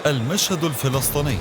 المشهد الفلسطيني.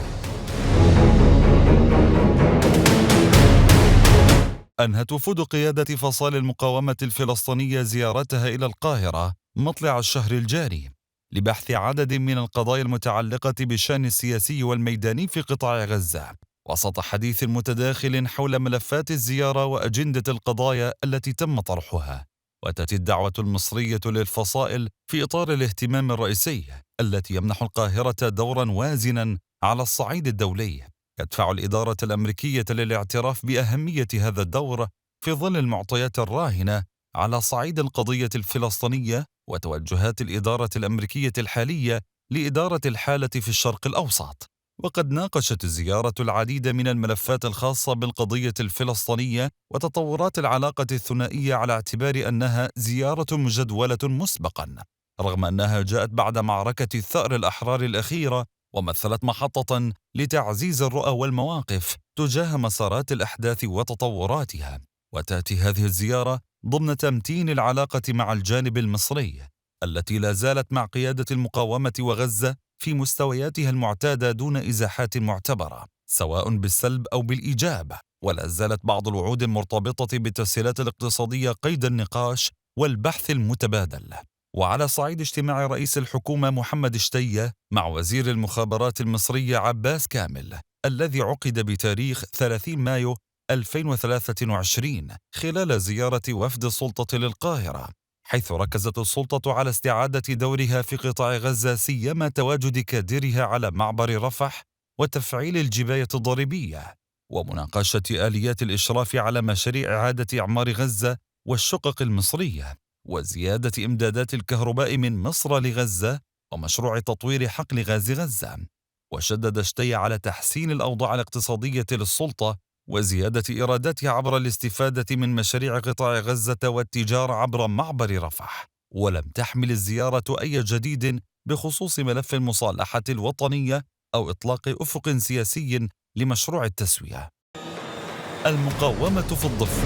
أنهت وفود قيادة فصائل المقاومة الفلسطينية زيارتها إلى القاهرة مطلع الشهر الجاري لبحث عدد من القضايا المتعلقة بالشأن السياسي والميداني في قطاع غزة، وسط حديث متداخل حول ملفات الزيارة وأجندة القضايا التي تم طرحها. وتأتي الدعوة المصرية للفصائل في إطار الاهتمام الرئيسي التي يمنح القاهرة دورا وازنا على الصعيد الدولي، يدفع الإدارة الأمريكية للاعتراف بأهمية هذا الدور في ظل المعطيات الراهنة على صعيد القضية الفلسطينية وتوجهات الإدارة الأمريكية الحالية لإدارة الحالة في الشرق الأوسط. وقد ناقشت الزيارة العديد من الملفات الخاصة بالقضية الفلسطينية وتطورات العلاقة الثنائية، على اعتبار أنها زيارة مجدولة مسبقا، رغم أنها جاءت بعد معركة الثأر الأحرار الأخيرة، ومثلت محطة لتعزيز الرؤى والمواقف تجاه مسارات الأحداث وتطوراتها. وتأتي هذه الزيارة ضمن تمتين العلاقة مع الجانب المصري التي لا زالت مع قيادة المقاومة وغزة في مستوياتها المعتادة دون إزاحات معتبرة سواء بالسلب أو بالإيجاب، ولا زالت بعض الوعود المرتبطة بالتسهيلات الاقتصادية قيد النقاش والبحث المتبادل. وعلى صعيد اجتماع رئيس الحكومة محمد شتية مع وزير المخابرات المصرية عباس كامل الذي عقد بتاريخ 30 مايو 2023 خلال زيارة وفد السلطة للقاهرة، حيث ركزت السلطة على استعادة دورها في قطاع غزة، سيما تواجد كادرها على معبر رفح وتفعيل الجباية الضريبية، ومناقشة آليات الإشراف على مشاريع إعادة إعمار غزة والشقق المصرية، وزيادة إمدادات الكهرباء من مصر لغزة، ومشروع تطوير حقل غاز غزة. وشدد شتي على تحسين الأوضاع الاقتصادية للسلطة وزيادة إيراداتها عبر الاستفادة من مشاريع قطاع غزة والتجارة عبر معبر رفح. ولم تحمل الزيارة أي جديد بخصوص ملف المصالحة الوطنية أو إطلاق أفق سياسي لمشروع التسوية. المقاومة في الضفة.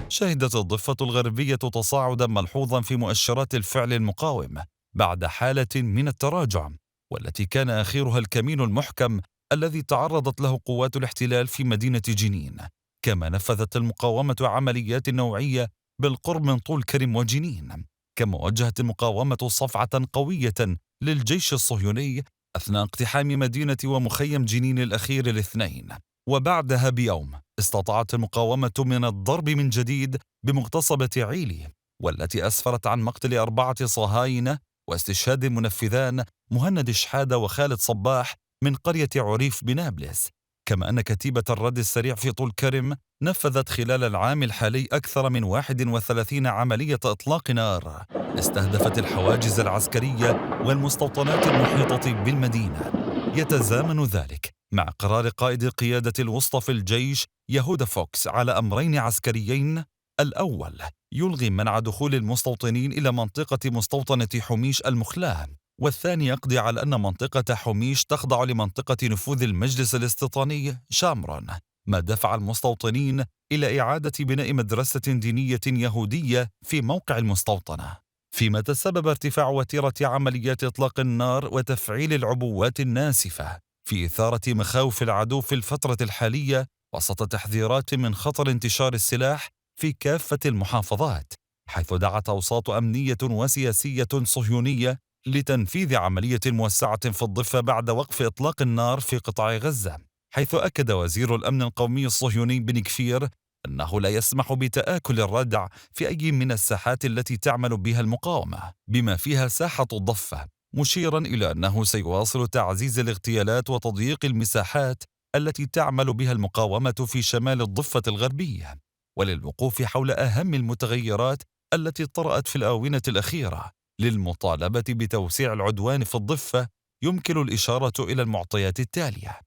شهدت الضفة الغربية تصاعدا ملحوظا في مؤشرات الفعل المقاوم بعد حالة من التراجع، والتي كان آخرها الكمين المحكم الذي تعرضت له قوات الاحتلال في مدينة جنين. كما نفذت المقاومة عمليات نوعية بالقرب من طول كرم وجنين. كما وجهت المقاومة صفعة قوية للجيش الصهيوني أثناء اقتحام مدينة ومخيم جنين الأخير الاثنين. وبعدها بيوم استطاعت المقاومة من الضرب من جديد بمغتصبة عيلي، والتي أسفرت عن مقتل 4 صهاينة واستشهاد المنفذان مهند شحادة وخالد صباح من قرية عريف بنابلس. كما أن كتيبة الرد السريع في طول كرم نفذت خلال العام الحالي أكثر من 31 عملية إطلاق نار استهدفت الحواجز العسكرية والمستوطنات المحيطة بالمدينة. يتزامن ذلك مع قرار قائد القيادة الوسطى في الجيش يهودا فوكس على أمرين عسكريين: الأول يلغي منع دخول المستوطنين إلى منطقة مستوطنة حميش المخلاة، والثاني يقضي على أن منطقة حميش تخضع لمنطقة نفوذ المجلس الاستيطاني شامرون، ما دفع المستوطنين إلى إعادة بناء مدرسة دينية يهودية في موقع المستوطنة، فيما تسبب ارتفاع وتيرة عمليات إطلاق النار وتفعيل العبوات الناسفة في إثارة مخاوف العدو في الفترة الحالية، وسط تحذيرات من خطر انتشار السلاح في كافة المحافظات، حيث دعت أوساط أمنية وسياسية صهيونية لتنفيذ عملية موسعة في الضفة بعد وقف إطلاق النار في قطاع غزة. حيث أكد وزير الأمن القومي الصهيوني بن كفير أنه لا يسمح بتآكل الردع في أي من الساحات التي تعمل بها المقاومة، بما فيها ساحة الضفة، مشيرا إلى أنه سيواصل تعزيز الاغتيالات وتضييق المساحات التي تعمل بها المقاومة في شمال الضفة الغربية، وللوقوف حول أهم المتغيرات التي طرأت في الآونة الأخيرة للمطالبة بتوسيع العدوان في الضفة. يمكن الإشارة إلى المعطيات التالية: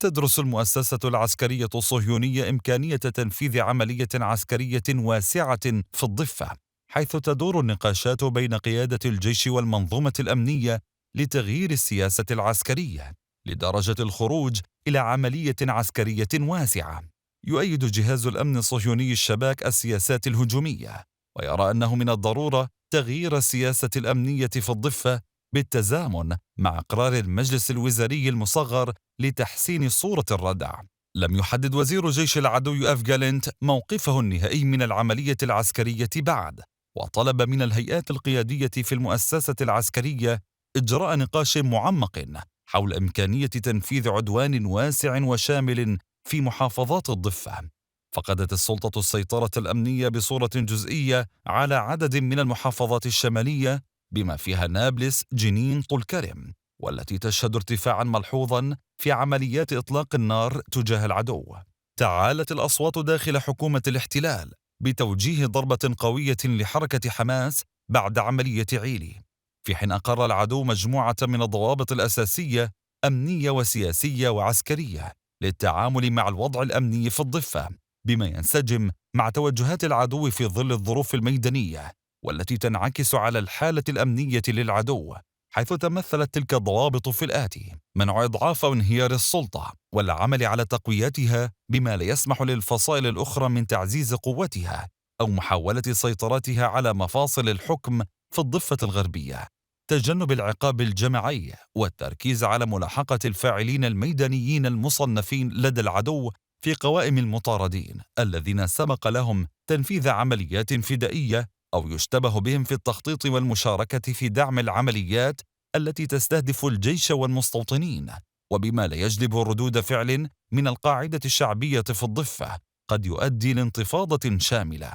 تدرس المؤسسة العسكرية الصهيونية إمكانية تنفيذ عملية عسكرية واسعة في الضفة، حيث تدور النقاشات بين قيادة الجيش والمنظومة الأمنية لتغيير السياسة العسكرية لدرجة الخروج إلى عملية عسكرية واسعة. يؤيد جهاز الأمن الصهيوني الشباك السياسات الهجومية، ويرى أنه من الضرورة تغيير السياسة الأمنية في الضفة بالتزامن مع قرار المجلس الوزاري المصغر لتحسين صورة الردع. لم يحدد وزير جيش العدو يوآف جالنت موقفه النهائي من العملية العسكرية بعد، وطلب من الهيئات القيادية في المؤسسة العسكرية إجراء نقاش معمق حول إمكانية تنفيذ عدوان واسع وشامل في محافظات الضفة. فقدت السلطة السيطرة الأمنية بصورة جزئية على عدد من المحافظات الشمالية بما فيها نابلس، جنين، طول كرم، والتي تشهد ارتفاعا ملحوظا في عمليات إطلاق النار تجاه العدو. تعالت الأصوات داخل حكومة الاحتلال بتوجيه ضربة قوية لحركة حماس بعد عملية عيلي، في حين أقر العدو مجموعة من الضوابط الأساسية أمنية وسياسية وعسكرية للتعامل مع الوضع الأمني في الضفة، بما ينسجم مع توجهات العدو في ظل الظروف الميدانية والتي تنعكس على الحالة الأمنية للعدو، حيث تمثلت تلك الضوابط في الآتي: منع إضعاف أو انهيار السلطة والعمل على تقويتها بما لا يسمح للفصائل الأخرى من تعزيز قوتها أو محاولة سيطرتها على مفاصل الحكم في الضفة الغربية، تجنب العقاب الجماعي والتركيز على ملاحقة الفاعلين الميدانيين المصنفين لدى العدو في قوائم المطاردين الذين سبق لهم تنفيذ عمليات فدائية أو يشتبه بهم في التخطيط والمشاركة في دعم العمليات التي تستهدف الجيش والمستوطنين، وبما لا يجلب ردود فعل من القاعدة الشعبية في الضفة قد يؤدي لانتفاضة شاملة.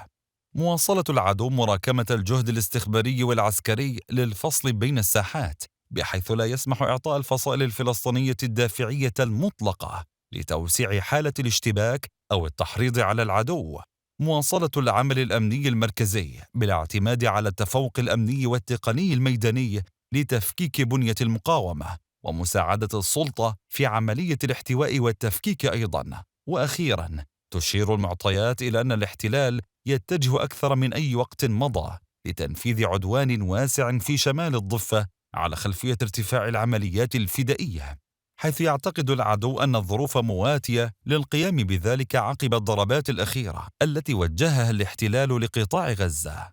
مواصلة العدو مراكمة الجهد الاستخباري والعسكري للفصل بين الساحات، بحيث لا يسمح إعطاء الفصائل الفلسطينية الدافعية المطلقة لتوسيع حالة الاشتباك أو التحريض على العدو. مواصلة العمل الأمني المركزي بالاعتماد على التفوق الأمني والتقني الميداني لتفكيك بنية المقاومة، ومساعدة السلطة في عملية الاحتواء والتفكيك أيضاً. وأخيراً، تشير المعطيات إلى أن الاحتلال يتجه أكثر من أي وقت مضى لتنفيذ عدوان واسع في شمال الضفة على خلفية ارتفاع العمليات الفدائية، حيث يعتقد العدو أن الظروف مواتية للقيام بذلك عقب الضربات الأخيرة التي وجهها الاحتلال لقطاع غزة.